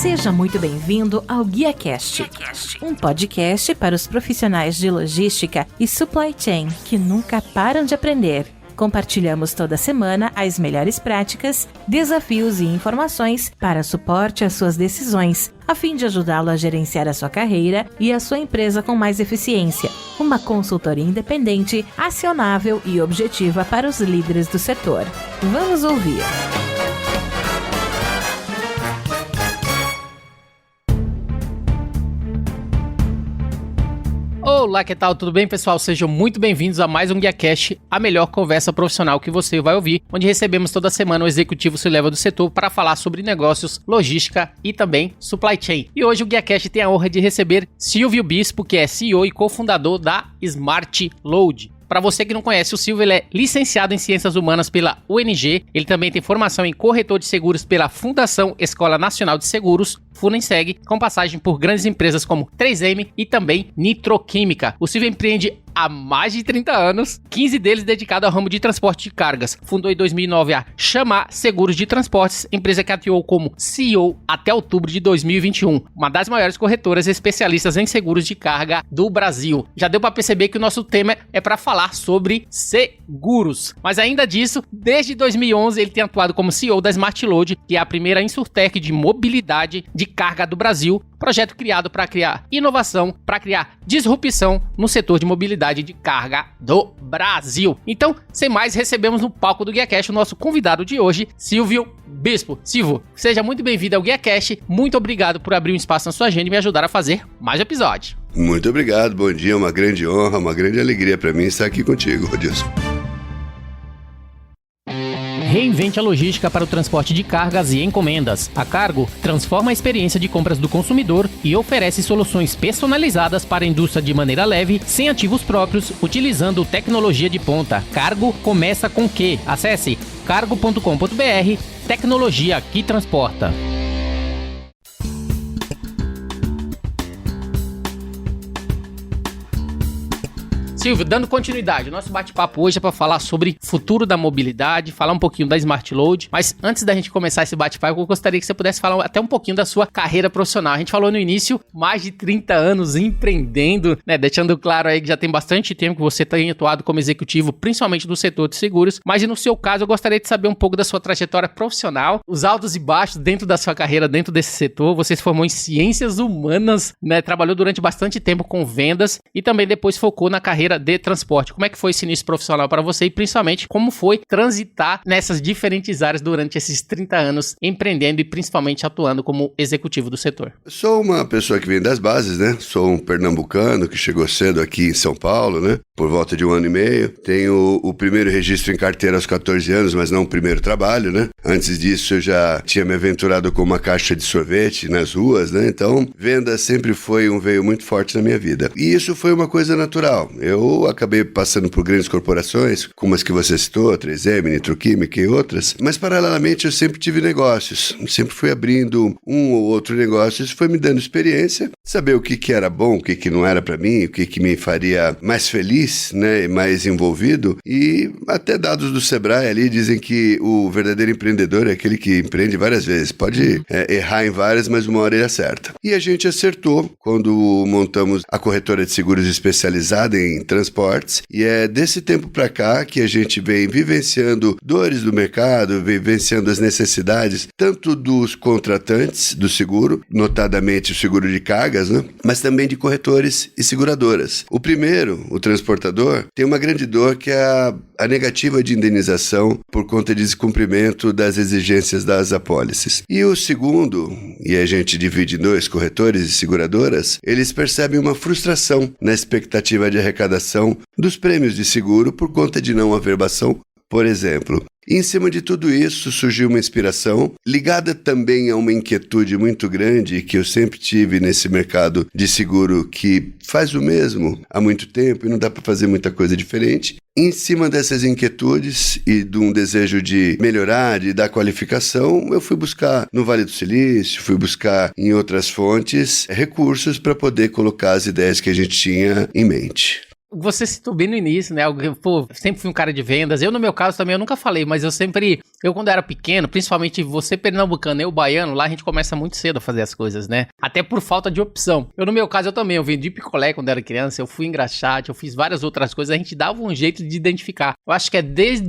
Seja muito bem-vindo ao GuiaCast, um podcast para os profissionais de logística e supply chain que nunca param de aprender. Compartilhamos toda semana as melhores práticas, desafios e informações para suporte às suas decisões, a fim de ajudá-lo a gerenciar a sua carreira e a sua empresa com mais eficiência. Uma consultoria independente, acionável e objetiva para os líderes do setor. Vamos ouvir! Olá, que tal? Tudo bem, pessoal? Sejam muito bem-vindos a mais um GuiaCast, a melhor conversa profissional que você vai ouvir, onde recebemos toda semana o executivo C-Level do setor para falar sobre negócios, logística e também supply chain. E hoje o GuiaCast tem a honra de receber Silvio Bispo, que é CEO e cofundador da Smart Load. Para você que não conhece, o Silvio ele é licenciado em Ciências Humanas pela UNG, ele também tem formação em corretor de seguros pela Fundação Escola Nacional de Seguros, Funenseg, com passagem por grandes empresas como 3M e também Nitroquímica. O Silvio empreende há mais de 30 anos, 15 deles dedicados ao ramo de transporte de cargas. Fundou em 2009 a Chamar Seguros de Transportes, empresa que atuou como CEO até outubro de 2021, uma das maiores corretoras especialistas em seguros de carga do Brasil. Já deu para perceber que o nosso tema é para falar sobre seguros. Mas ainda disso, desde 2011 ele tem atuado como CEO da Smart Load, que é a primeira insurtech de mobilidade de carga do Brasil, projeto criado para criar inovação, para criar disrupção no setor de mobilidade de carga do Brasil. Então, sem mais, recebemos no palco do GuiaCast o nosso convidado de hoje, Silvio Bispo. Silvio, seja muito bem-vindo ao GuiaCast. Muito obrigado por abrir um espaço na sua agenda e me ajudar a fazer mais episódios. Muito obrigado, bom dia, uma grande honra, uma grande alegria para mim estar aqui contigo, Rodilson. Reinvente a logística para o transporte de cargas e encomendas. A Cargo transforma a experiência de compras do consumidor e oferece soluções personalizadas para a indústria de maneira leve, sem ativos próprios, utilizando tecnologia de ponta. Cargo começa com Q. Acesse cargo.com.br, tecnologia que transporta. Silvio, dando continuidade, o nosso bate-papo hoje é para falar sobre futuro da mobilidade, falar um pouquinho da Smart Load, mas antes da gente começar esse bate-papo, eu gostaria que você pudesse falar até um pouquinho da sua carreira profissional. A gente falou no início, mais de 30 anos empreendendo, né, deixando claro aí que já tem bastante tempo que você tem atuado como executivo, principalmente do setor de seguros, mas no seu caso eu gostaria de saber um pouco da sua trajetória profissional, os altos e baixos dentro da sua carreira, dentro desse setor. Você se formou em Ciências Humanas, né, trabalhou durante bastante tempo com vendas e também depois focou na carreira de transporte. Como é que foi esse início profissional para você e principalmente como foi transitar nessas diferentes áreas durante esses 30 anos empreendendo e principalmente atuando como executivo do setor? Eu sou uma pessoa que vem das bases, né? Sou um pernambucano que chegou cedo aqui em São Paulo, né? Por volta de 1 ano e meio. Tenho o primeiro registro em carteira aos 14 anos, mas não o primeiro trabalho, né? Antes disso eu já tinha me aventurado com uma caixa de sorvete nas ruas, né? Então, venda sempre foi um veio muito forte na minha vida. E isso foi uma coisa natural. Eu acabei passando por grandes corporações, como as que você citou, 3M, Nitroquímica e outras, mas paralelamente eu sempre tive negócios, sempre fui abrindo um ou outro negócio, isso foi me dando experiência, saber o que era bom, o que não era para mim, o que me faria mais feliz, né, e mais envolvido, e até dados do Sebrae ali dizem que o verdadeiro empreendedor é aquele que empreende várias vezes, pode errar em várias, mas uma hora ele acerta. E a gente acertou quando montamos a corretora de seguros especializada em transportes, e é desse tempo para cá que a gente vem vivenciando dores do mercado, vivenciando as necessidades tanto dos contratantes do seguro, notadamente o seguro de cargas, né? Mas também de corretores e seguradoras. O primeiro, o transportador, tem uma grande dor que é a negativa de indenização por conta de descumprimento das exigências das apólices. E o segundo, e a gente divide em dois, corretores e seguradoras, eles percebem uma frustração na expectativa de arrecadação dos prêmios de seguro por conta de não averbação, por exemplo. E em cima de tudo isso surgiu uma inspiração, ligada também a uma inquietude muito grande que eu sempre tive nesse mercado de seguro que faz o mesmo há muito tempo e não dá para fazer muita coisa diferente. Em cima dessas inquietudes e de um desejo de melhorar, de dar qualificação, eu fui buscar no Vale do Silício, fui buscar em outras fontes recursos para poder colocar as ideias que a gente tinha em mente. Você citou bem no início, né? Pô, sempre fui um cara de vendas. Eu, no meu caso, também, eu nunca falei, mas eu sempre Eu, quando era pequeno, principalmente você pernambucano e eu baiano, lá a gente começa muito cedo a fazer as coisas, né? Até por falta de opção. No meu caso, eu também. Eu vendi picolé quando era criança, eu fui engraxate, eu fiz várias outras coisas. A gente dava um jeito de identificar. Eu acho que é desde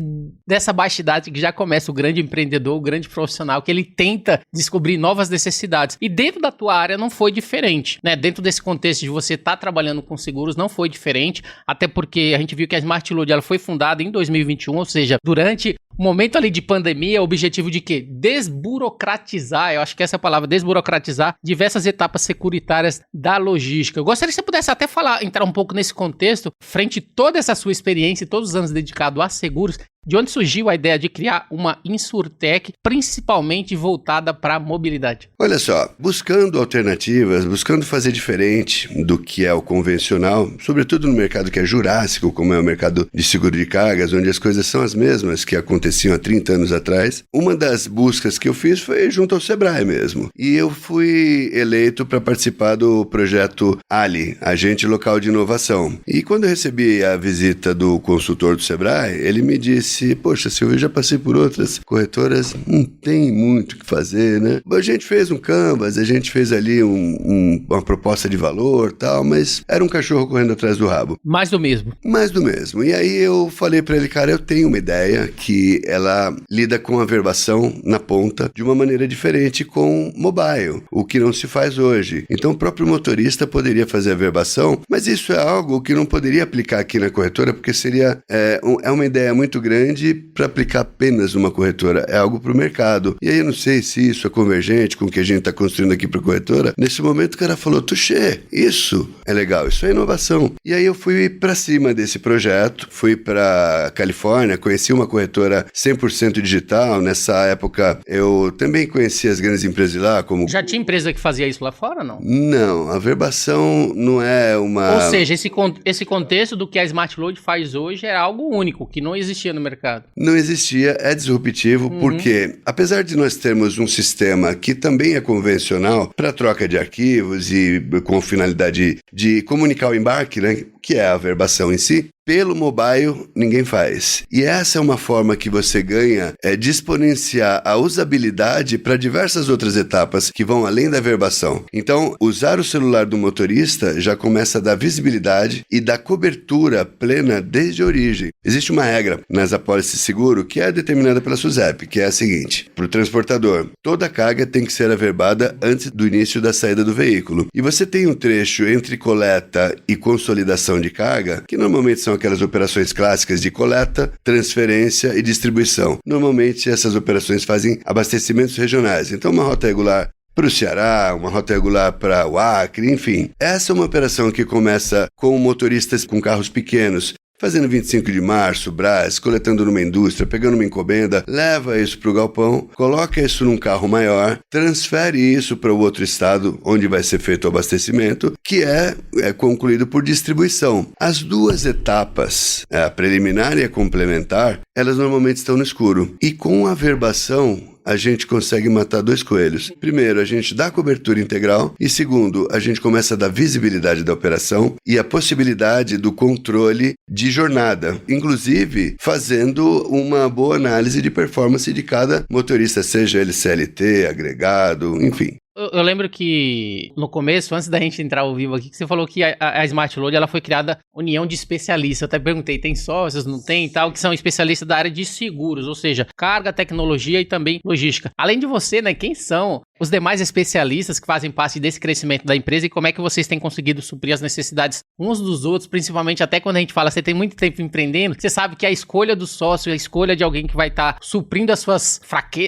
essa baixa idade que já começa o grande empreendedor, o grande profissional, que ele tenta descobrir novas necessidades. E dentro da tua área não foi diferente, né? Dentro desse contexto de você estar trabalhando com seguros, não foi diferente. Até porque a gente viu que a Smart Load ela foi fundada em 2021, ou seja, durante o momento ali de pandemia, o objetivo de quê? Desburocratizar, eu acho que essa é a palavra, desburocratizar diversas etapas securitárias da logística. Eu gostaria que você pudesse até entrar um pouco nesse contexto, frente a toda essa sua experiência e todos os anos dedicados a seguros, de onde surgiu a ideia de criar uma Insurtech, principalmente voltada para a mobilidade? Olha só, buscando alternativas, buscando fazer diferente do que é o convencional, sobretudo no mercado que é jurássico, como é o mercado de seguro de cargas, onde as coisas são as mesmas que aconteciam há 30 anos atrás, uma das buscas que eu fiz foi junto ao Sebrae mesmo. E eu fui eleito para participar do projeto ALI, Agente Local de Inovação. E quando eu recebi a visita do consultor do Sebrae, ele me disse: poxa, Silvio, eu já passei por outras corretoras, não tem muito o que fazer, né? A gente fez um canvas, a gente fez ali uma proposta de valor e tal, mas era um cachorro correndo atrás do rabo. Mais do mesmo. Mais do mesmo. E aí eu falei pra ele, cara, eu tenho uma ideia que ela lida com a verbação na ponta de uma maneira diferente com mobile, o que não se faz hoje. Então o próprio motorista poderia fazer a verbação, mas isso é algo que não poderia aplicar aqui na corretora, porque seria uma ideia muito grande para aplicar apenas numa corretora, é algo para o mercado. E aí eu não sei se isso é convergente com o que a gente está construindo aqui para a corretora. Nesse momento o cara falou, tuxê, isso é legal, isso é inovação. E aí eu fui para cima desse projeto, fui para Califórnia, conheci uma corretora 100% digital. Nessa época eu também conheci as grandes empresas de lá, como... Já tinha empresa que fazia isso lá fora, não? Não, a verbação não é uma... Ou seja, esse contexto do que a Smart Load faz hoje é algo único, que não existia no mercado. Não existia, é disruptivo, porque apesar de nós termos um sistema que também é convencional para troca de arquivos e com finalidade de comunicar o embarque, né, que é a verbação em si, pelo mobile ninguém faz. E essa é uma forma que você ganha de exponenciar a usabilidade para diversas outras etapas que vão além da verbação. Então, usar o celular do motorista já começa a dar visibilidade e dar cobertura plena desde a origem. Existe uma regra nas apólices de seguro que é determinada pela SUSEP, que é a seguinte: para o transportador, toda carga tem que ser averbada antes do início da saída do veículo. E você tem um trecho entre coleta e consolidação de carga, que normalmente são aquelas operações clássicas de coleta, transferência e distribuição. Normalmente essas operações fazem abastecimentos regionais. Então uma rota regular para o Ceará, uma rota regular para o Acre, enfim. Essa é uma operação que começa com motoristas com carros pequenos, fazendo 25 de março, Brás, coletando numa indústria, pegando uma encomenda, leva isso para o galpão, coloca isso num carro maior, transfere isso para o outro estado onde vai ser feito o abastecimento, que é concluído por distribuição. As duas etapas, a preliminar e a complementar, elas normalmente estão no escuro. E com a verbação, a gente consegue matar dois coelhos. Primeiro, a gente dá cobertura integral e segundo, a gente começa a dar visibilidade da operação e a possibilidade do controle de jornada, inclusive fazendo uma boa análise de performance de cada motorista, seja ele CLT, agregado, enfim. Eu lembro que no começo, antes da gente entrar ao vivo aqui, que você falou que a Smart Load ela foi criada união de especialistas. Eu até perguntei, tem sócios, não tem e tal, que são especialistas da área de seguros, ou seja, carga, tecnologia e também logística. Além de você, né, quem são os demais especialistas que fazem parte desse crescimento da empresa e como é que vocês têm conseguido suprir as necessidades uns dos outros, principalmente até quando a gente fala, você tem muito tempo empreendendo, você sabe que a escolha do sócio, a escolha de alguém que vai estar suprindo as suas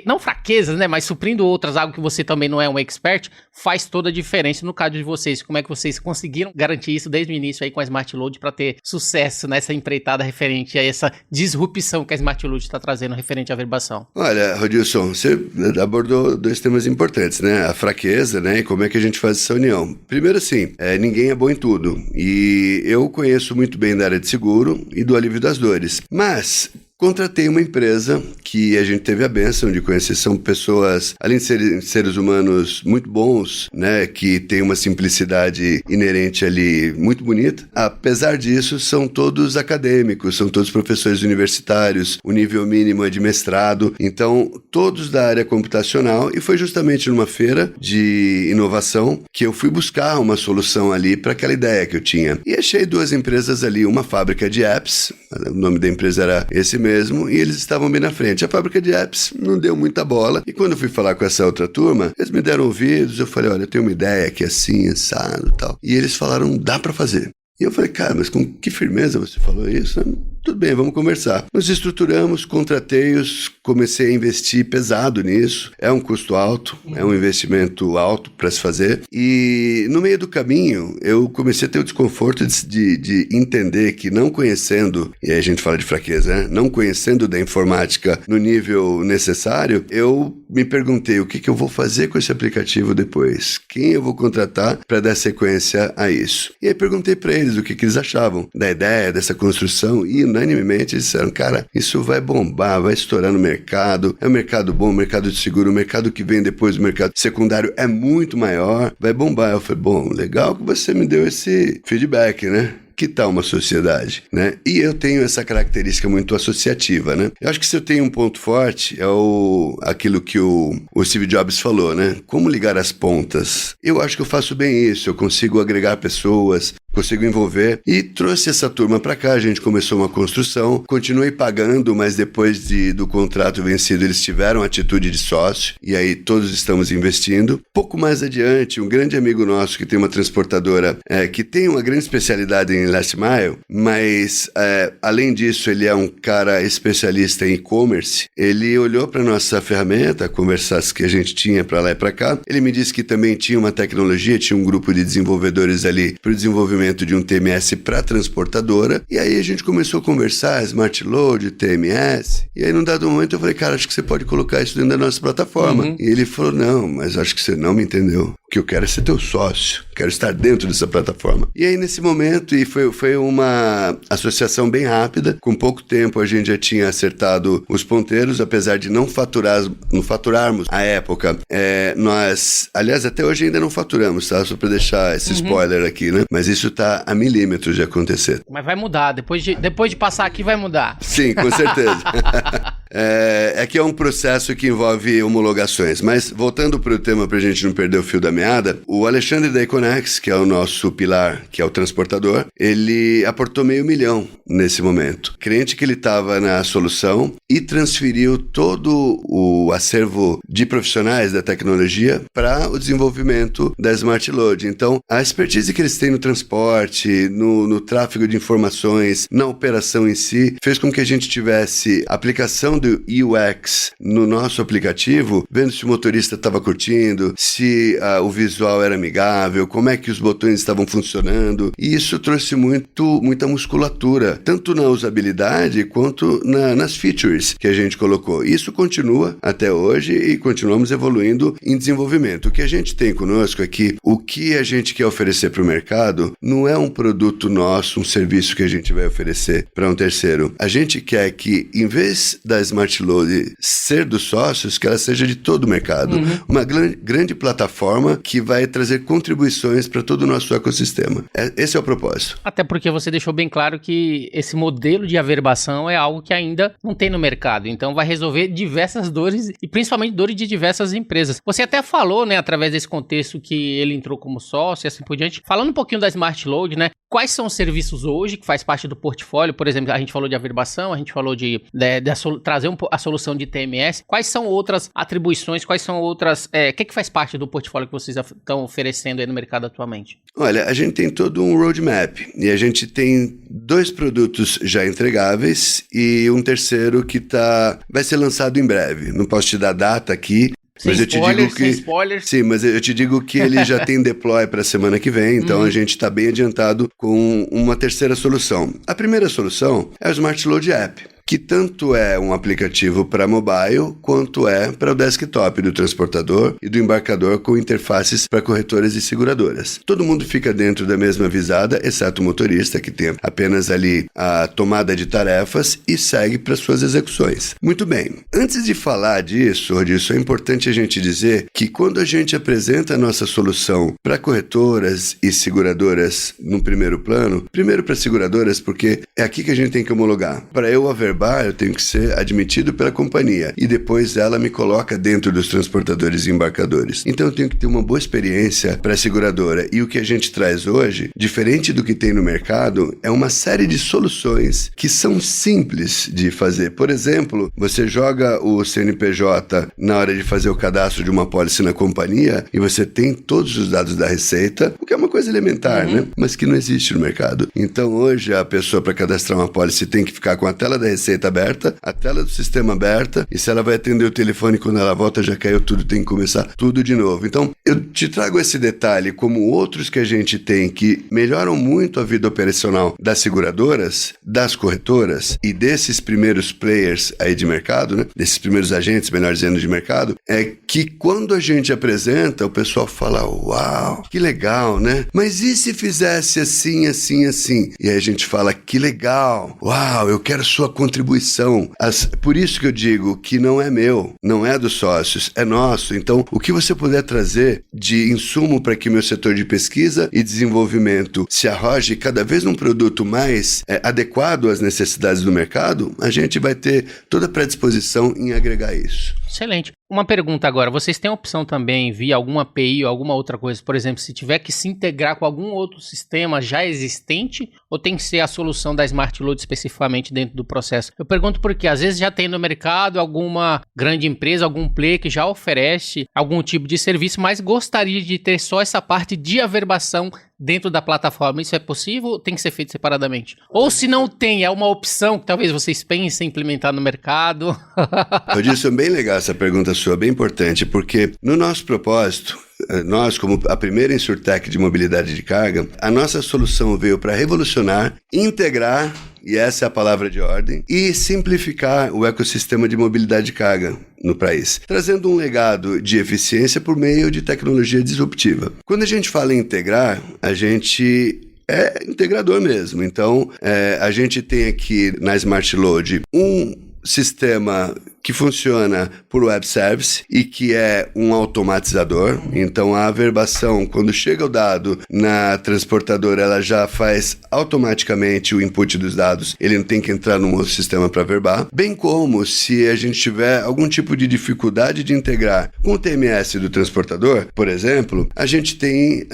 não fraquezas, né, mas suprindo outras, algo que você também não é um expert, faz toda a diferença no caso de vocês. Como é que vocês conseguiram garantir isso desde o início aí com a Smart Load para ter sucesso nessa empreitada referente a essa disrupção que a Smart Load está trazendo referente à verbação? Olha, Rodilson, você abordou dois temas importantes, né? A fraqueza, né? E como é que a gente faz essa união. Primeiro, assim, ninguém é bom em tudo. E eu conheço muito bem da área de seguro e do alívio das dores. Mas contratei uma empresa que a gente teve a bênção de conhecer. São pessoas, além de serem seres humanos muito bons, né, que tem uma simplicidade inerente ali muito bonita. Apesar disso, são todos acadêmicos, são todos professores universitários, o nível mínimo é de mestrado, então todos da área computacional, e foi justamente numa feira de inovação que eu fui buscar uma solução ali para aquela ideia que eu tinha. E achei duas empresas ali, uma fábrica de apps, o nome da empresa era esse mesmo, e eles estavam bem na frente. A fábrica de apps não deu muita bola, e quando eu fui falar com essa outra turma, eles me deram ouvidos, eu falei, olha, eu tenho uma ideia que é assim, assado e tal. E eles falaram, dá para fazer. E eu falei, cara, mas com que firmeza você falou isso? Tudo bem, vamos conversar. Nos estruturamos, contratei-os, comecei a investir pesado nisso. É um custo alto, é um investimento alto para se fazer. E no meio do caminho, eu comecei a ter o desconforto de entender que não conhecendo, e aí a gente fala de fraqueza, né? Não conhecendo da informática no nível necessário, eu me perguntei o que eu vou fazer com esse aplicativo depois? Quem eu vou contratar para dar sequência a isso? E aí perguntei para eles o que eles achavam da ideia, dessa construção, e unanimemente eles disseram, cara, isso vai bombar, vai estourar no mercado, é um mercado bom, um mercado de seguro, o mercado que vem depois do mercado secundário é muito maior, vai bombar. Eu falei, bom, legal que você me deu esse feedback, né? Que tal uma sociedade, né? E eu tenho essa característica muito associativa, né? Eu acho que se eu tenho um ponto forte é aquilo que o Steve Jobs falou, né? Como ligar as pontas. Eu acho que eu faço bem isso, eu consigo agregar pessoas, consigo envolver, e trouxe essa turma para cá. A gente começou uma construção, continuei pagando, mas depois do contrato vencido eles tiveram atitude de sócio, e aí todos estamos investindo. Pouco mais adiante, um grande amigo nosso que tem uma transportadora que tem uma grande especialidade em last mile, mas além disso ele é um cara especialista em e-commerce. Ele olhou para nossa ferramenta, conversas que a gente tinha para lá e para cá, ele me disse que também tinha uma tecnologia, tinha um grupo de desenvolvedores ali para o desenvolvimento de um TMS para transportadora, e aí a gente começou a conversar, Smart Load, TMS, e aí num dado momento eu falei, cara, acho que você pode colocar isso dentro da nossa plataforma. E ele falou, não, mas acho que você não me entendeu. O que eu quero é ser teu sócio, quero estar dentro dessa plataforma. E aí nesse momento, e foi uma associação bem rápida, com pouco tempo a gente já tinha acertado os ponteiros, apesar de não faturarmos à época. Nós, aliás, até hoje ainda não faturamos, tá? Só para deixar esse spoiler aqui, né? Mas isso tá a milímetros de acontecer. Mas vai mudar, depois de passar aqui vai mudar. Sim, com certeza. Que é um processo que envolve homologações. Mas voltando para o tema, para a gente não perder o fio da meada, o Alexandre da Econex, que é o nosso pilar, que é o transportador, ele aportou $500 mil nesse momento. Crente que ele estava na solução e transferiu todo o acervo de profissionais da tecnologia para o desenvolvimento da Smart Load. Então, a expertise que eles têm no transporte, no tráfego de informações, na operação em si, fez com que a gente tivesse aplicação do UX no nosso aplicativo, vendo se o motorista estava curtindo, se o visual era amigável, como é que os botões estavam funcionando, e isso trouxe muita musculatura, tanto na usabilidade quanto nas features que a gente colocou. Isso continua até hoje e continuamos evoluindo em desenvolvimento. O que a gente tem conosco é que o que a gente quer oferecer para o mercado não é um produto nosso, um serviço que a gente vai oferecer para um terceiro. A gente quer que, em vez da Smart Load ser dos sócios, que ela seja de todo o mercado. Uma grande plataforma que vai trazer contribuições para todo o nosso ecossistema. Esse é o propósito. Até porque você deixou bem claro que esse modelo de averbação é algo que ainda não tem no mercado. Então vai resolver diversas dores e principalmente dores de diversas empresas. Você até falou, né, através desse contexto que ele entrou como sócio e assim por diante. Falando um pouquinho da Smart Load, né? Quais são os serviços hoje que faz parte do portfólio? Por exemplo, a gente falou de averbação, a gente falou de trazer a solução de TMS. Quais são outras atribuições? Quais são outras... O que faz parte do portfólio que vocês estão oferecendo aí no mercado atualmente? Olha, a gente tem todo um roadmap e a gente tem 2 produtos já entregáveis e um terceiro que vai ser lançado em breve. Não posso te dar data aqui. Sem spoilers. Sim, mas eu te digo que ele já tem deploy para a semana que vem, então a gente está bem adiantado com uma terceira solução. A primeira solução é o Smart Load App, que tanto é um aplicativo para mobile, quanto é para o desktop do transportador e do embarcador com interfaces para corretoras e seguradoras. Todo mundo fica dentro da mesma visada, exceto o motorista, que tem apenas ali a tomada de tarefas e segue para suas execuções. Muito bem, antes de falar disso, é importante a gente dizer que quando a gente apresenta a nossa solução para corretoras e seguradoras no primeiro plano, primeiro para seguradoras, porque é aqui que a gente tem que homologar. Para eu averbar, eu tenho que ser admitido pela companhia e depois ela me coloca dentro dos transportadores e embarcadores. Então eu tenho que ter uma boa experiência para a seguradora, e o que a gente traz hoje, diferente do que tem no mercado, é uma série de soluções que são simples de fazer. Por exemplo, você joga o CNPJ na hora de fazer o cadastro de uma pólice na companhia e você tem todos os dados da Receita, o que é uma coisa elementar, né? Mas que não existe no mercado. Então hoje a pessoa, para cadastrar uma pólice, tem que ficar com a tela da Receita aberta, a tela do sistema aberta, e se ela vai atender o telefone quando ela volta, já caiu tudo, tem que começar tudo de novo. Então eu te trago esse detalhe como outros que a gente tem que melhoram muito a vida operacional das seguradoras, das corretoras e desses primeiros players aí de mercado, né? Desses primeiros agentes, melhor dizendo, de mercado, é que quando a gente apresenta, o pessoal fala, uau, que legal, né? Mas e se fizesse assim, assim, assim? E aí a gente fala, que legal, uau, eu quero sua contribuição. Por isso que eu digo que não é meu, não é dos sócios, é nosso. Então, o que você puder trazer de insumo para que meu setor de pesquisa e desenvolvimento se arroje cada vez num produto mais adequado às necessidades do mercado, a gente vai ter toda a predisposição em agregar isso. Excelente. Uma pergunta agora, vocês têm a opção também via alguma API ou alguma outra coisa, por exemplo, se tiver que se integrar com algum outro sistema já existente, ou tem que ser a solução da Smart Load especificamente dentro do processo? Eu pergunto porque às vezes já tem no mercado alguma grande empresa, algum player que já oferece algum tipo de serviço, mas gostaria de ter só essa parte de averbação dentro da plataforma. Isso é possível ou tem que ser feito separadamente? Ou se não tem, é uma opção que talvez vocês pensem em implementar no mercado? Eu disse, é bem legal essa pergunta sua, bem importante, porque no nosso propósito, nós, como a primeira InsurTech de mobilidade de carga, a nossa solução veio para revolucionar, integrar, e essa é a palavra de ordem, e simplificar o ecossistema de mobilidade de carga no país, trazendo um legado de eficiência por meio de tecnologia disruptiva. Quando a gente fala em integrar, a gente é integrador mesmo. Então, a gente tem aqui na Smart Load um sistema que funciona por web service e que é um automatizador. Então a averbação, quando chega o dado na transportadora, ela já faz automaticamente o input dos dados, ele não tem que entrar num outro sistema para averbar. Bem como se a gente tiver algum tipo de dificuldade de integrar com o TMS do transportador, por exemplo, a gente tem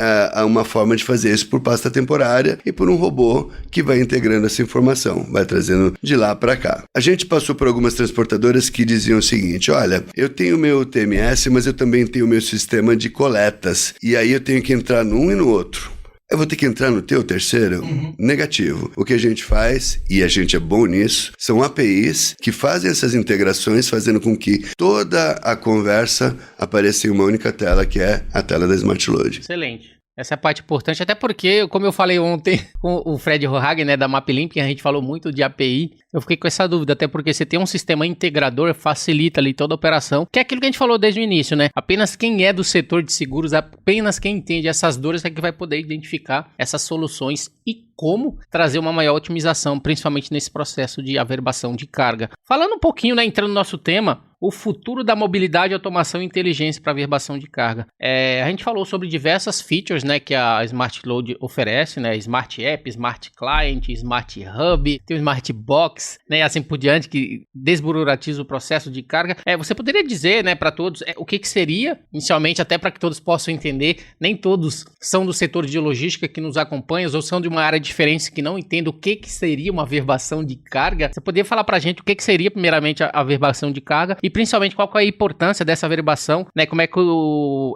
uma forma de fazer isso por pasta temporária e por um robô que vai integrando essa informação, vai trazendo de lá para cá. A gente passou por algumas transportadoras que diziam o seguinte, olha, eu tenho meu TMS, mas eu também tenho meu sistema de coletas, e aí eu tenho que entrar num e no outro. Eu vou ter que entrar no teu terceiro? Negativo. O que a gente faz, e a gente é bom nisso, são APIs que fazem essas integrações, fazendo com que toda a conversa apareça em uma única tela, que é a tela da Smart Load. Excelente. Essa é a parte importante, até porque, como eu falei ontem com o Fred Rohagen, né, da MapLink, a gente falou muito de API, eu fiquei com essa dúvida, até porque você tem um sistema integrador, facilita ali toda a operação, que é aquilo que a gente falou desde o início, né? Apenas quem é do setor de seguros, apenas quem entende essas dores é que vai poder identificar essas soluções e como trazer uma maior otimização, principalmente nesse processo de averbação de carga. Falando um pouquinho, né, entrando no nosso tema, o futuro da mobilidade, automação e inteligência para averbação de carga. A gente falou sobre diversas features, né, que a Smart Load oferece, né, Smart App, Smart Client, Smart Hub, tem o Smart Box, né, assim por diante, que desburocratiza o processo de carga. Você poderia dizer, né, para todos o que seria, inicialmente, até para que todos possam entender, nem todos são do setor de logística que nos acompanham, ou são de uma área diferente que não entendem o que seria uma averbação de carga. Você poderia falar para a gente o que seria, primeiramente, a averbação de carga e principalmente qual que é a importância dessa averbação, né? Como é que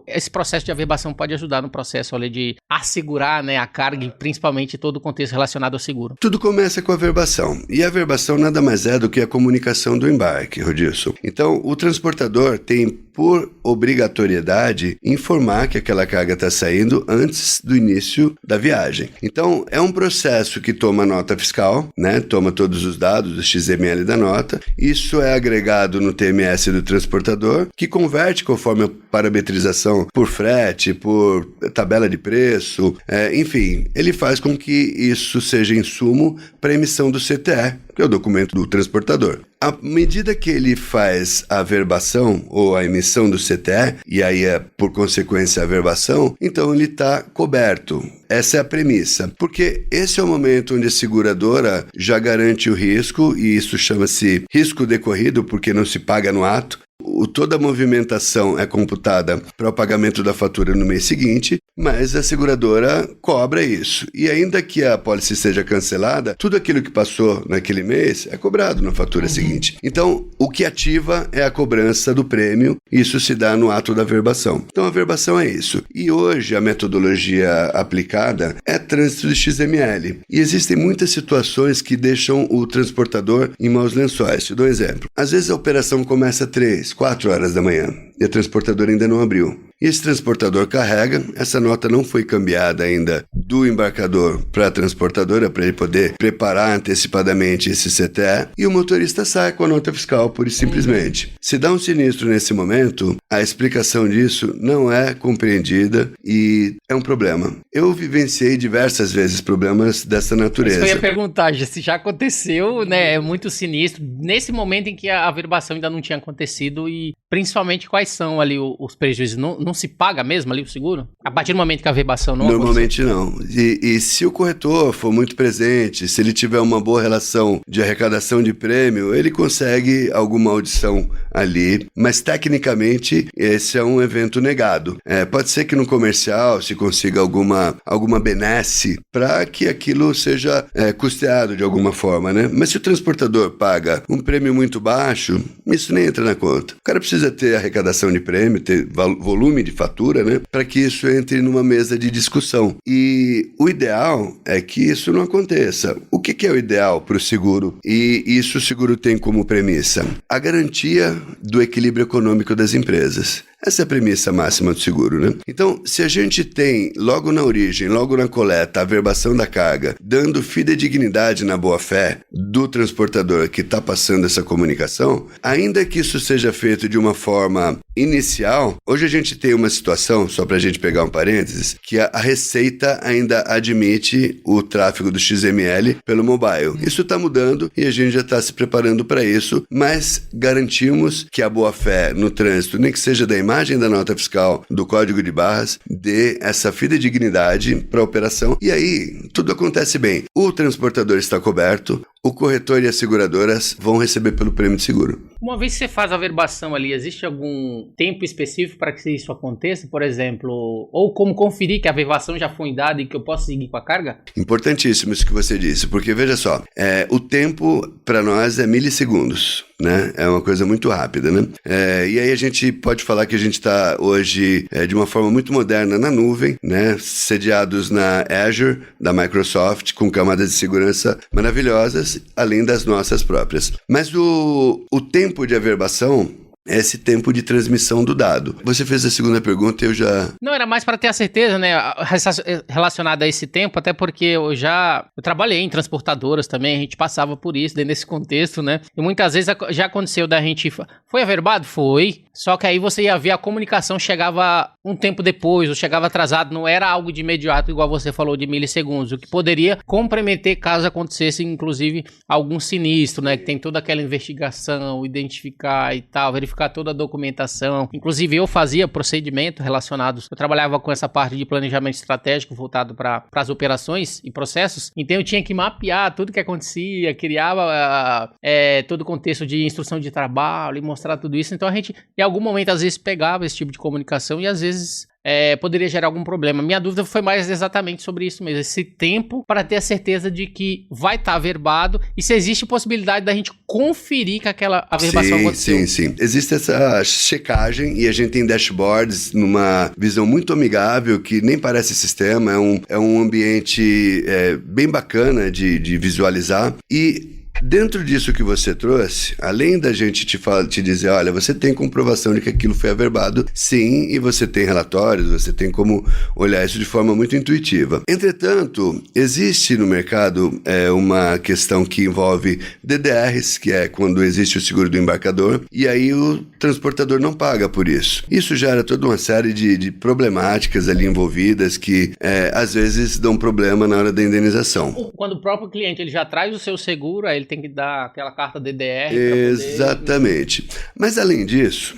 esse processo de averbação pode ajudar no processo ali, de assegurar, né, a carga e principalmente todo o contexto relacionado ao seguro. Tudo começa com a averbação. E a averbação averbação nada mais é do que a comunicação do embarque, Rodilson. Então, o transportador tem, por obrigatoriedade, informar que aquela carga está saindo antes do início da viagem. Então, é um processo que toma nota fiscal, né? Toma todos os dados do XML da nota. Isso é agregado no TMS do transportador, que converte conforme a parametrização por frete, por tabela de preço, enfim, ele faz com que isso seja insumo para a emissão do CTE, que é o documento do transportador. À medida que ele faz a averbação ou a emissão do CTE, e aí é por consequência a averbação, então ele está coberto. Essa é a premissa, porque esse é o momento onde a seguradora já garante o risco, e isso chama-se risco decorrido, porque não se paga no ato. Toda a movimentação é computada para o pagamento da fatura no mês seguinte, mas a seguradora cobra isso. E ainda que a pólice seja cancelada, tudo aquilo que passou naquele mês é cobrado na fatura seguinte. Então, o que ativa é a cobrança do prêmio, isso se dá no ato da averbação. Então, a averbação é isso. E hoje a metodologia aplicada é trânsito de XML. E existem muitas situações que deixam o transportador em maus lençóis. Te dou um exemplo. Às vezes a operação começa 3, 4 horas da manhã e a transportadora ainda não abriu. E esse transportador carrega, essa nota não foi cambiada ainda do embarcador para a transportadora, para ele poder preparar antecipadamente esse CTE, e o motorista sai com a nota fiscal, pura e simplesmente. Se dá um sinistro nesse momento, a explicação disso não é compreendida e é um problema. Eu vivenciei diversas vezes problemas dessa natureza. Eu ia perguntar, se já aconteceu, né, é muito sinistro, nesse momento em que a averbação ainda não tinha acontecido, e principalmente quais são ali os prejuízos? Não se paga mesmo ali o seguro? A partir do momento que a averbação não aconteceu? Normalmente não. E se o corretor for muito presente, se ele tiver uma boa relação de arrecadação de prêmio, ele consegue alguma audição ali, mas tecnicamente esse é um evento negado. Pode ser que no comercial se consiga alguma benesse para que aquilo seja custeado de alguma forma, né? Mas se o transportador paga um prêmio muito baixo, isso nem entra na conta. O cara precisa ter arrecadação de prêmio, ter volume de fatura, né? Para que isso entre numa mesa de discussão. E o ideal é que isso não aconteça. O que é o ideal para o seguro? E isso o seguro tem como premissa: a garantia do equilíbrio econômico das empresas. Essa é a premissa máxima do seguro, né? Então, se a gente tem, logo na origem, logo na coleta, a averbação da carga, dando fidedignidade na boa-fé do transportador que está passando essa comunicação, ainda que isso seja feito de uma forma inicial, hoje a gente tem uma situação, só para a gente pegar um parênteses, que a Receita ainda admite o tráfego do XML pelo mobile. Isso está mudando e a gente já está se preparando para isso, mas garantimos que a boa-fé no trânsito, nem que seja da imagem da nota fiscal, do código de barras, dê essa fidedignidade para a operação, e aí tudo acontece bem. O transportador está coberto, o corretor e as seguradoras vão receber pelo prêmio de seguro. Uma vez que você faz a averbação ali, existe algum tempo específico para que isso aconteça, por exemplo? Ou como conferir que a averbação já foi dada e que eu posso seguir com a carga? Importantíssimo isso que você disse, porque veja só, o tempo para nós é milissegundos, né? É uma coisa muito rápida, né? E aí a gente pode falar que a gente está hoje de uma forma muito moderna na nuvem, né? Sediados na Azure, da Microsoft, com camadas de segurança maravilhosas, além das nossas próprias. Mas o tempo de averbação é esse tempo de transmissão do dado. Você fez a segunda pergunta e eu já... Não, era mais para ter a certeza, né, relacionada a esse tempo, até porque eu trabalhei em transportadoras também, a gente passava por isso dentro desse contexto, né, e muitas vezes já aconteceu da gente... Foi averbado? Foi. Só que aí você ia ver a comunicação chegava um tempo depois, ou chegava atrasado, não era algo de imediato, igual você falou, de milissegundos, o que poderia comprometer caso acontecesse, inclusive, algum sinistro, né, que tem toda aquela investigação, identificar e tal, verificar toda a documentação. Inclusive, eu fazia procedimentos relacionados, eu trabalhava com essa parte de planejamento estratégico voltado para as operações e processos, então eu tinha que mapear tudo que acontecia, criava todo o contexto de instrução de trabalho e mostrar tudo isso. Então a gente, em algum momento, às vezes pegava esse tipo de comunicação e às vezes poderia gerar algum problema. Minha dúvida foi mais exatamente sobre isso mesmo, esse tempo para ter a certeza de que vai estar averbado e se existe possibilidade da gente conferir que aquela averbação aconteceu. Sim. Existe essa checagem e a gente tem dashboards numa visão muito amigável que nem parece sistema, é um ambiente bem bacana de visualizar e Dentro disso que você trouxe, além da gente te dizer, olha, você tem comprovação de que aquilo foi averbado, sim, e você tem relatórios, você tem como olhar isso de forma muito intuitiva. Entretanto, existe no mercado uma questão que envolve DDRs, que é quando existe o seguro do embarcador, e aí o transportador não paga por isso. Isso gera toda uma série de problemáticas ali envolvidas que às vezes dão problema na hora da indenização. Quando o próprio cliente ele já traz o seu seguro, aí ele tem que dar aquela carta DDR. Exatamente. Mas além disso,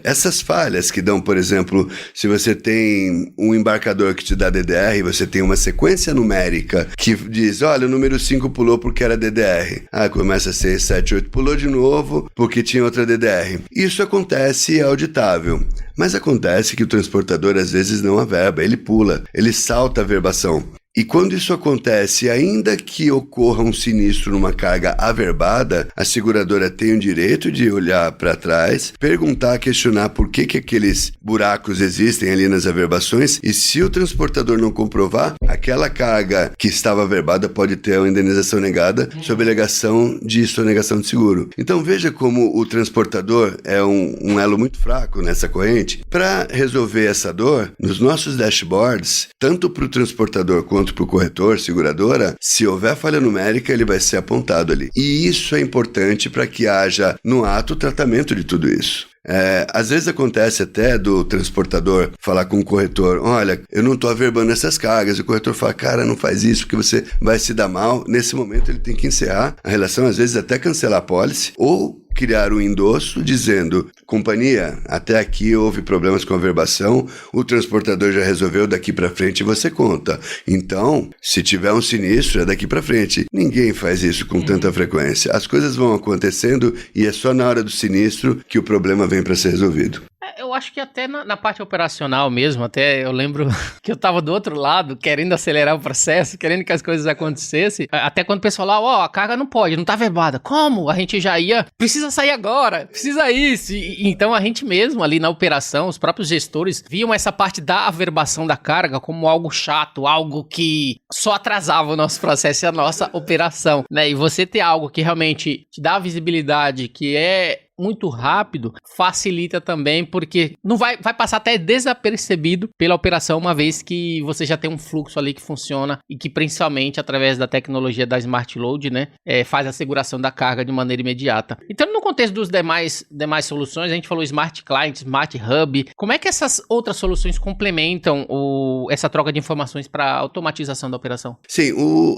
essas falhas que dão, por exemplo, se você tem um embarcador que te dá DDR e você tem uma sequência numérica que diz, olha, o número 5 pulou porque era DDR. Começa 6, 7, 8, pulou de novo porque tinha outra DDR. Isso acontece e é auditável. Mas acontece que o transportador às vezes não averba, ele pula, ele salta a averbação. E quando isso acontece, ainda que ocorra um sinistro numa carga averbada, a seguradora tem o direito de olhar para trás, perguntar, questionar por que aqueles buracos existem ali nas averbações, e se o transportador não comprovar, aquela carga que estava averbada pode ter uma indenização negada sob alegação de sonegação de seguro. Então veja como o transportador é um elo muito fraco nessa corrente. Para resolver essa dor, nos nossos dashboards, tanto para o transportador quanto para o corretor, seguradora, se houver falha numérica, ele vai ser apontado ali. E isso é importante para que haja, no ato, o tratamento de tudo isso. Às vezes acontece até do transportador falar com o corretor, olha, eu não estou averbando essas cargas, e o corretor fala, cara, não faz isso porque você vai se dar mal. Nesse momento ele tem que encerrar a relação, às vezes até cancelar a pólice, ou criar um endosso dizendo, companhia, até aqui houve problemas com a averbação, o transportador já resolveu, daqui para frente você conta. Então, se tiver um sinistro, é daqui para frente. Ninguém faz isso com tanta frequência. As coisas vão acontecendo e é só na hora do sinistro que o problema vem para ser resolvido. Eu acho que até na parte operacional mesmo, até eu lembro que eu tava do outro lado, querendo acelerar o processo, querendo que as coisas acontecessem, até quando o pessoal lá, a carga não pode, não tá averbada. Como? A gente já ia, precisa sair agora, precisa isso. Então a gente mesmo ali na operação, os próprios gestores viam essa parte da averbação da carga como algo chato, algo que só atrasava o nosso processo e a nossa operação, né? E você ter algo que realmente te dá visibilidade, que é muito rápido, facilita também, porque não vai passar até desapercebido pela operação, uma vez que você já tem um fluxo ali que funciona e que principalmente através da tecnologia da Smart Load, né, faz a seguração da carga de maneira imediata. Então, no contexto dos demais soluções, a gente falou Smart Client, Smart Hub, como é que essas outras soluções complementam essa troca de informações para automatização da operação? Sim,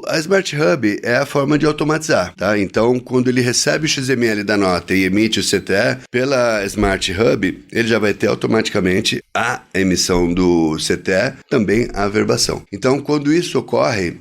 a Smart Hub é a forma de automatizar, tá? Então, quando ele recebe o XML da nota e emite o CTE, pela Smart Hub, ele já vai ter automaticamente a emissão do CTE, também a averbação. Então, quando isso ocorre,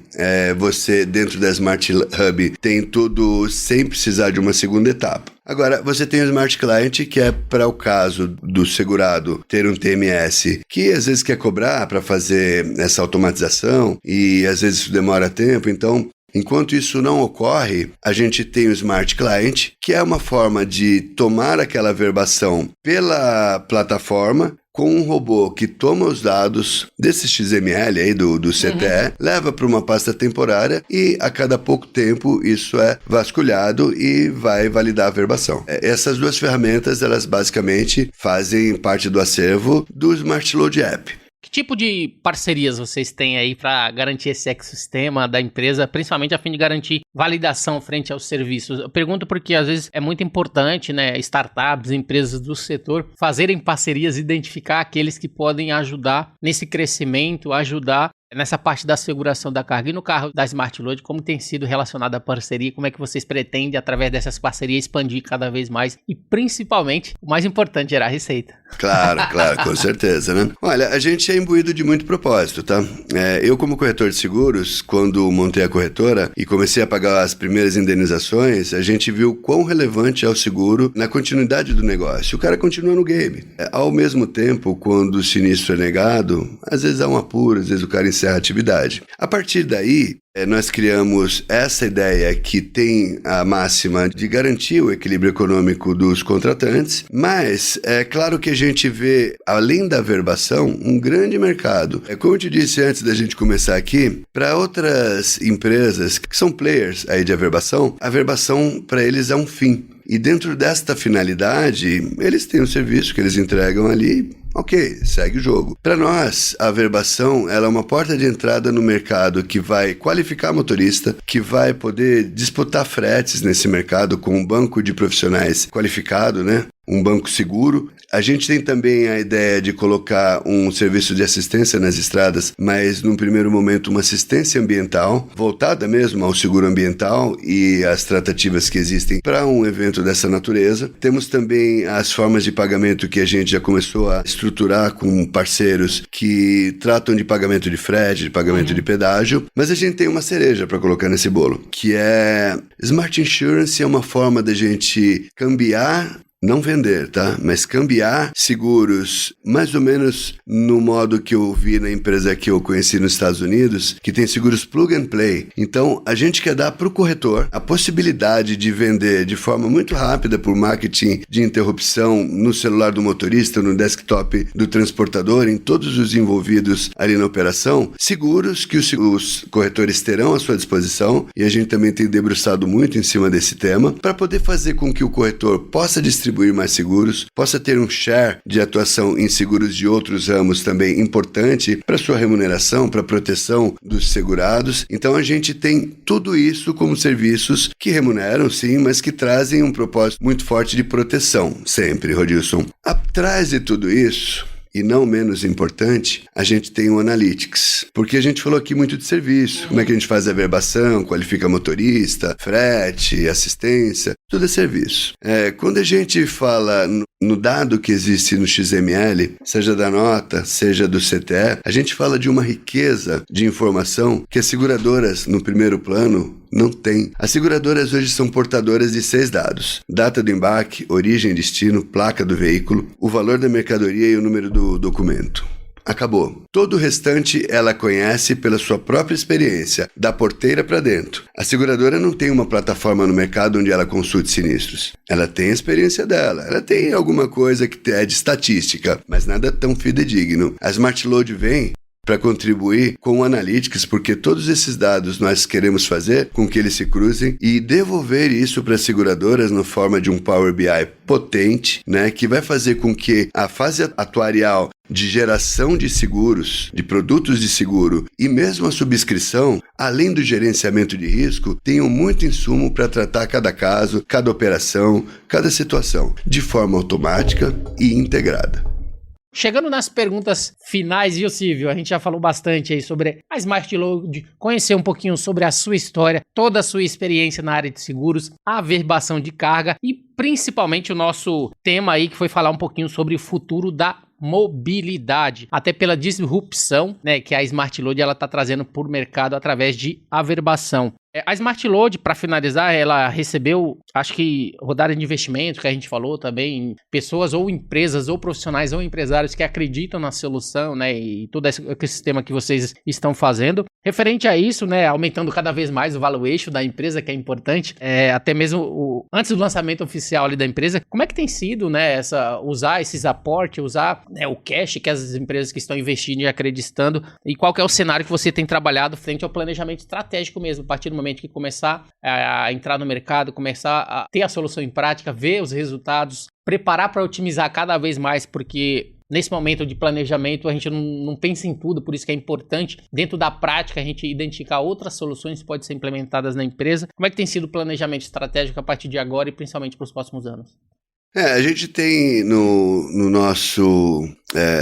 você dentro da Smart Hub tem tudo sem precisar de uma segunda etapa. Agora, você tem o Smart Client, que é para o caso do segurado ter um TMS, que às vezes quer cobrar para fazer essa automatização e às vezes isso demora tempo, então enquanto isso não ocorre, a gente tem o Smart Client, que é uma forma de tomar aquela averbação pela plataforma com um robô que toma os dados desse XML aí do CTE, leva para uma pasta temporária e a cada pouco tempo isso é vasculhado e vai validar a averbação. Essas duas ferramentas, elas basicamente fazem parte do acervo do Smart Load App. Que tipo de parcerias vocês têm aí para garantir esse ecossistema da empresa, principalmente a fim de garantir validação frente aos serviços? Eu pergunto porque às vezes é muito importante, né, startups, empresas do setor fazerem parcerias, identificar aqueles que podem ajudar nesse crescimento, ajudar nessa parte da seguração da carga. E no carro da Smart Load, como tem sido relacionada a parceria, como é que vocês pretendem, através dessas parcerias, expandir cada vez mais e, principalmente, o mais importante, gerar receita? Claro, com certeza, né? Olha, a gente é imbuído de muito propósito, tá? Eu, como corretor de seguros, quando montei a corretora e comecei a pagar as primeiras indenizações, a gente viu quão relevante é o seguro na continuidade do negócio. O cara continua no game. Ao mesmo tempo, quando o sinistro é negado, às vezes há um apuro, às vezes o cara encerra encerra a atividade. A partir daí, nós criamos essa ideia que tem a máxima de garantir o equilíbrio econômico dos contratantes, mas é claro que a gente vê, além da averbação, um grande mercado. Como eu te disse antes da gente começar aqui, para outras empresas que são players aí de averbação, a averbação para eles é um fim. E dentro desta finalidade, eles têm um serviço que eles entregam ali. Ok, segue o jogo. Para nós, a averbação ela é uma porta de entrada no mercado que vai qualificar motorista, que vai poder disputar fretes nesse mercado com um banco de profissionais qualificado, né? Um banco seguro. A gente tem também a ideia de colocar um serviço de assistência nas estradas, mas num primeiro momento uma assistência ambiental, voltada mesmo ao seguro ambiental e às tratativas que existem para um evento dessa natureza. Temos também as formas de pagamento que a gente já começou a estruturar com parceiros que tratam de pagamento de frete, de pagamento de pedágio, mas a gente tem uma cereja para colocar nesse bolo, que é Smart Insurance. É uma forma da gente cambiar, não vender, tá? Mas cambiar seguros, mais ou menos no modo que eu vi na empresa que eu conheci nos Estados Unidos, que tem seguros plug and play. Então, a gente quer dar para o corretor a possibilidade de vender de forma muito rápida por marketing de interrupção no celular do motorista, no desktop do transportador, em todos os envolvidos ali na operação, seguros que os corretores terão à sua disposição, e a gente também tem debruçado muito em cima desse tema, para poder fazer com que o corretor possa distribuir mais seguros, possa ter um share de atuação em seguros de outros ramos também importante para sua remuneração, para a proteção dos segurados. Então a gente tem tudo isso como serviços que remuneram sim, mas que trazem um propósito muito forte de proteção, sempre, Rodilson. Atrás de tudo isso, e não menos importante, a gente tem o Analytics. Porque a gente falou aqui muito de serviço. Como é que a gente faz a averbação, qualifica motorista, frete, assistência, tudo é serviço. Quando a gente fala no dado que existe no XML, seja da nota, seja do CTE, a gente fala de uma riqueza de informação que as seguradoras, no primeiro plano, não tem. As seguradoras hoje são portadoras de 6 dados: data do embarque, origem, destino, placa do veículo, o valor da mercadoria e o número do documento. Acabou. Todo o restante ela conhece pela sua própria experiência, da porteira para dentro. A seguradora não tem uma plataforma no mercado onde ela consulte sinistros. Ela tem a experiência dela, ela tem alguma coisa que é de estatística, mas nada tão fidedigno. A SmartLoad vem para contribuir com o Analytics, porque todos esses dados nós queremos fazer com que eles se cruzem e devolver isso para as seguradoras na forma de um Power BI potente, né, que vai fazer com que a fase atuarial de geração de seguros, de produtos de seguro e mesmo a subscrição, além do gerenciamento de risco, tenham muito insumo para tratar cada caso, cada operação, cada situação, de forma automática e integrada. Chegando nas perguntas finais, viu, Silvio? A gente já falou bastante aí sobre a SmartLoad, conhecer um pouquinho sobre a sua história, toda a sua experiência na área de seguros, a averbação de carga e principalmente o nosso tema aí que foi falar um pouquinho sobre o futuro da mobilidade, até pela disrupção, né, que a SmartLoad ela está trazendo para o mercado através de averbação. A SmartLoad, para finalizar, ela recebeu, acho que, rodada de investimento, que a gente falou também, pessoas ou empresas ou profissionais ou empresários que acreditam na solução, né, e todo esse ecossistema que vocês estão fazendo. Referente a isso, né, aumentando cada vez mais o valuation da empresa, que é importante, até mesmo antes do lançamento oficial ali da empresa, como é que tem sido, né, usar esses aportes, usar, né, o cash que as empresas que estão investindo e acreditando, e qual que é o cenário que você tem trabalhado frente ao planejamento estratégico mesmo, a partir do momento que começar a entrar no mercado, começar a ter a solução em prática, ver os resultados, preparar para otimizar cada vez mais, porque nesse momento de planejamento a gente não pensa em tudo, por isso que é importante, dentro da prática, a gente identificar outras soluções que podem ser implementadas na empresa. Como é que tem sido o planejamento estratégico a partir de agora e principalmente para os próximos anos? A gente tem no nosso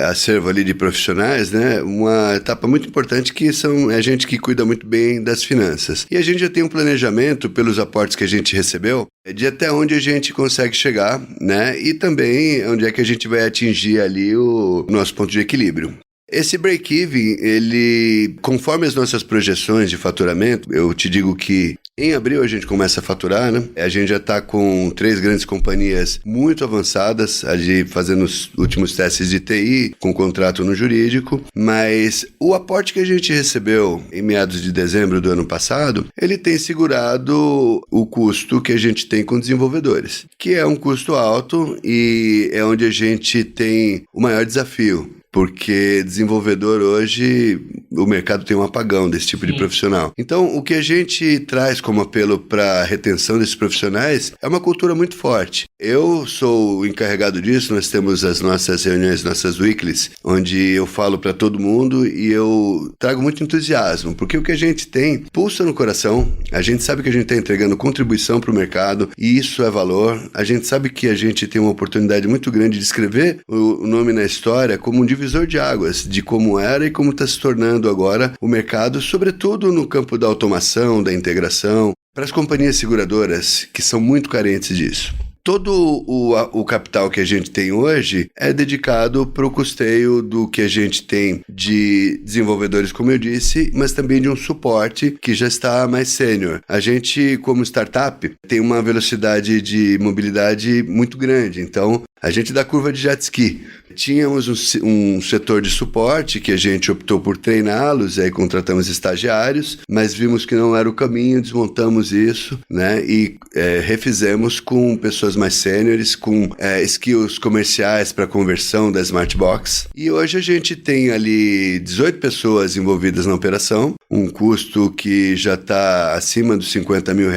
acervo ali de profissionais, né, uma etapa muito importante que é gente que cuida muito bem das finanças. E a gente já tem um planejamento pelos aportes que a gente recebeu de até onde a gente consegue chegar, né, e também onde é que a gente vai atingir ali o nosso ponto de equilíbrio. Esse break-even, ele, conforme as nossas projeções de faturamento, eu te digo que em abril a gente começa a faturar, né? A gente já está com 3 grandes companhias muito avançadas, ali fazendo os últimos testes de TI, com contrato no jurídico, mas o aporte que a gente recebeu em meados de dezembro do ano passado, ele tem segurado o custo que a gente tem com desenvolvedores, que é um custo alto e é onde a gente tem o maior desafio. Porque desenvolvedor hoje, o mercado tem um apagão desse tipo de profissional. Então, o que a gente traz como apelo para a retenção desses profissionais é uma cultura muito forte. Eu sou o encarregado disso, nós temos as nossas reuniões, nossas weeklies, onde eu falo para todo mundo e eu trago muito entusiasmo, porque o que a gente tem pulsa no coração, a gente sabe que a gente está entregando contribuição para o mercado e isso é valor, a gente sabe que a gente tem uma oportunidade muito grande de escrever o nome na história como um divisor de águas, de como era e como está se tornando agora o mercado, sobretudo no campo da automação, da integração, para as companhias seguradoras que são muito carentes disso. Todo o capital que a gente tem hoje é dedicado para o custeio do que a gente tem de desenvolvedores, como eu disse, mas também de um suporte que já está mais sênior. A gente, como startup, tem uma velocidade de mobilidade muito grande, então a gente dá curva de jet ski. Tínhamos um setor de suporte que a gente optou por treiná-los, aí contratamos estagiários, mas vimos que não era o caminho, desmontamos isso, né, e refizemos com pessoas mais sêniores, com skills comerciais para conversão da Smartbox. E hoje a gente tem ali 18 pessoas envolvidas na operação, um custo que já está acima dos R$50 mil.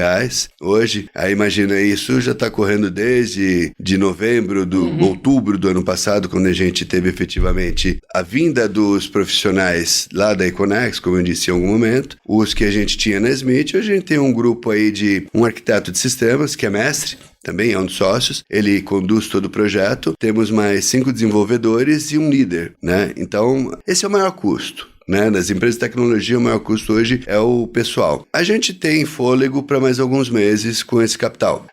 Hoje, aí imagina isso, já está correndo desde novembro, outubro do ano passado, quando a gente teve efetivamente a vinda dos profissionais lá da Econex, como eu disse em algum momento, os que a gente tinha na Smith. A gente tem um grupo aí de um arquiteto de sistemas, que é mestre, também é um dos sócios, ele conduz todo o projeto, temos mais 5 desenvolvedores e um líder, né? Então, esse é o maior custo. Né? Nas empresas de tecnologia, o maior custo hoje é o pessoal. A gente tem fôlego para mais alguns meses com esse capital.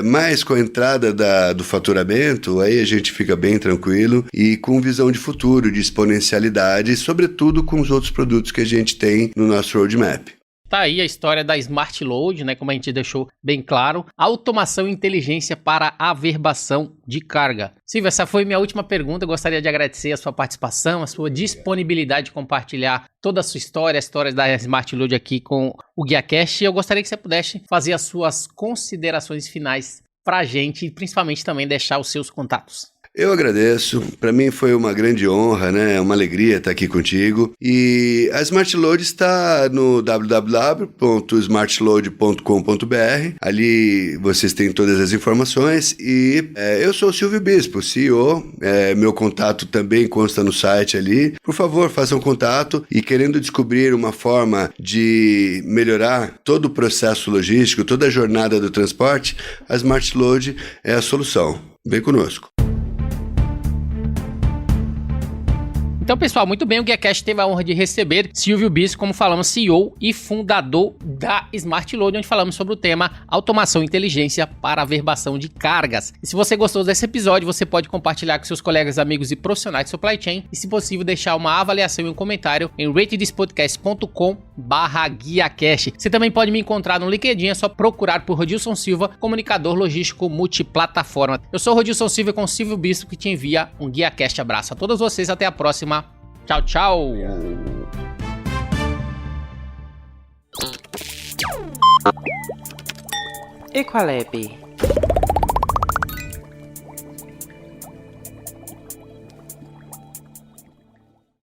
Mas com a entrada do faturamento, aí a gente fica bem tranquilo e com visão de futuro, de exponencialidade, sobretudo com os outros produtos que a gente tem no nosso roadmap. Tá aí a história da Smart Load, né? Como a gente deixou bem claro. Automação e inteligência para averbação de carga. Silvio, essa foi minha última pergunta. Eu gostaria de agradecer a sua participação, a sua disponibilidade de compartilhar toda a sua história, as histórias da Smart Load aqui com o GuiaCast. E eu gostaria que você pudesse fazer as suas considerações finais pra gente e principalmente também deixar os seus contatos. Eu agradeço, para mim foi uma grande honra, né? Uma alegria estar aqui contigo. E a Smart Load está no www.smartload.com.br. Ali vocês têm todas as informações. E eu sou o Silvio Bispo, CEO. Meu contato também consta no site ali. Por favor, façam contato. E querendo descobrir uma forma de melhorar todo o processo logístico, toda a jornada do transporte, a Smart Load é a solução. Vem conosco. Então, pessoal, muito bem, o GuiaCast teve a honra de receber Silvio Bispo, como falamos, CEO e fundador da Smart Load, onde falamos sobre o tema automação e inteligência para averbação de cargas. E se você gostou desse episódio, você pode compartilhar com seus colegas, amigos e profissionais de supply chain e, se possível, deixar uma avaliação e um comentário em ratethispodcast.com/GuiaCast. Você também pode me encontrar no LinkedIn, é só procurar por Rodilson Silva, comunicador logístico multiplataforma. Eu sou o Rodilson Silva com Silvio Bispo, que te envia um GuiaCast. Abraço a todos vocês, até a próxima. Tchau, tchau! Equalab.